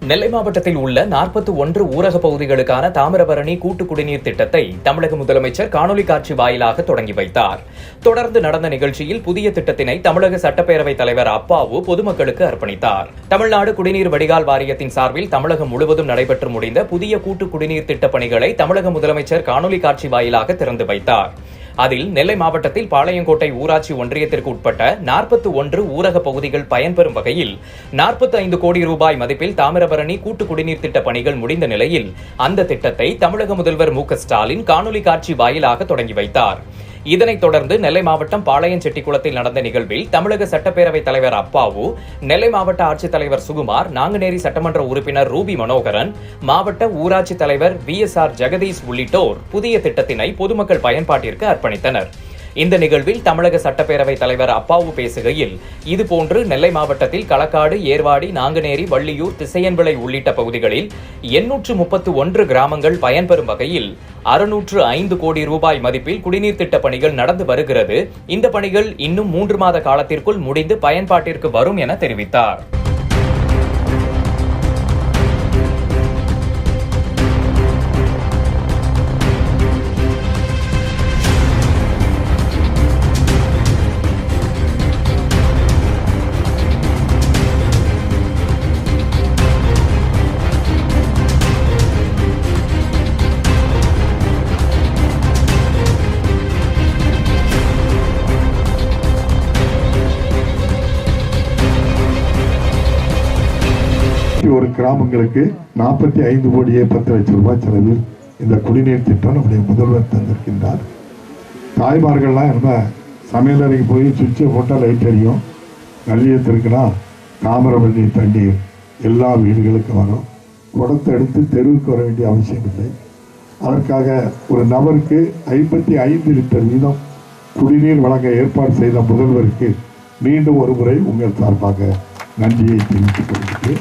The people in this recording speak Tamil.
நெல்லை மாவட்டத்தில் உள்ள 41 ஊரக பகுதிகளுக்கான தாமிரபரணி கூட்டு குடிநீர் திட்டத்தை தமிழக முதலமைச்சர் காணொலி காட்சி வாயிலாக தொடங்கி வைத்தார். தொடர்ந்து நடந்த நிகழ்ச்சியில் புதிய திட்டத்தினை தமிழக சட்டப்பேரவைத் தலைவர் அப்பாவு பொதுமக்களுக்கு அர்ப்பணித்தார். தமிழ்நாடு குடிநீர் வடிகால் வாரியத்தின் சார்பில் தமிழகம் முழுவதும் நடைபெற்று முடிந்த புதிய கூட்டு குடிநீர் திட்டப் பணிகளை தமிழக முதலமைச்சர் காணொலி காட்சி வாயிலாக திறந்து வைத்தார். அதில் நெல்லை மாவட்டத்தில் பாளையங்கோட்டை ஊராட்சி ஒன்றியத்திற்கு உட்பட்ட 41 ஊரக பகுதிகள் பயன்பெறும் வகையில் 45 கோடி ரூபாய் மதிப்பில் தாமிரபரணி கூட்டு குடிநீர் திட்ட பணிகள் முடிந்த நிலையில் அந்த திட்டத்தை தமிழக முதல்வர் மு.க.ஸ்டாலின் காணொலி காட்சி வாயிலாக தொடங்கி வைத்தார். இதனைத் தொடர்ந்து நெல்லை மாவட்டம் பாளையஞ்செட்டிக்குளத்தில் நடந்த நிகழ்வில் தமிழக சட்டப்பேரவைத் தலைவர் அப்பாவு, நெல்லை மாவட்ட ஆட்சித்தலைவர் சுகுமார், நாங்குநேரி சட்டமன்ற உறுப்பினர் ரூபி மனோகரன், மாவட்ட ஊராட்சி தலைவர் VSR ஜெகதீஷ் உள்ளிட்டோர் புதிய திட்டத்தினை பொதுமக்கள் பயன்பாட்டிற்கு அர்ப்பணித்தனர். இந்த நிகழ்வில் தமிழக சட்டப்பேரவைத் தலைவர் அப்பாவு பேசுகையில், இதுபோன்று நெல்லை மாவட்டத்தில் களக்காடு, ஏர்வாடி, நாங்குநேரி, வள்ளியூர், திசையன்விளை உள்ளிட்ட பகுதிகளில் 831 கிராமங்கள் பயன்பெறும் வகையில் 605 கோடி ரூபாய் மதிப்பில் குடிநீர் திட்ட பணிகள் நடந்து வருகிறது. இந்த பணிகள் இன்னும் 3 மாத காலத்திற்குள் முடிந்து பயன்பாட்டிற்கு வரும் என தெரிவித்தார். ஒரு கிராமங்களுக்கு 45 கோடியே 10 லட்சம் ரூபாய் செலவில் இந்த குடிநீர் திட்டம் நம்முடைய முதல்வர் தந்திருக்கின்றார். தாய்மார்கள்லாம் என்ன சமையலறைக்கு போய் சுவிட்சை போட்டால் லைட் எரியும், நல்லியத்திற்குனா தாமிரபரணி தண்ணீர் எல்லா வீடுகளுக்கும் வரும். குடத்தை எடுத்து தெருவுக்கு வர வேண்டிய அவசியம் இல்லை. அதற்காக ஒரு நபருக்கு 55 லிட்டர் வீதம் குடிநீர் வழங்க ஏற்பாடு செய்த முதல்வருக்கு மீண்டும் ஒரு முறை உங்கள் சார்பாக நன்றியை தெரிவித்துக் கொள்கிறேன்.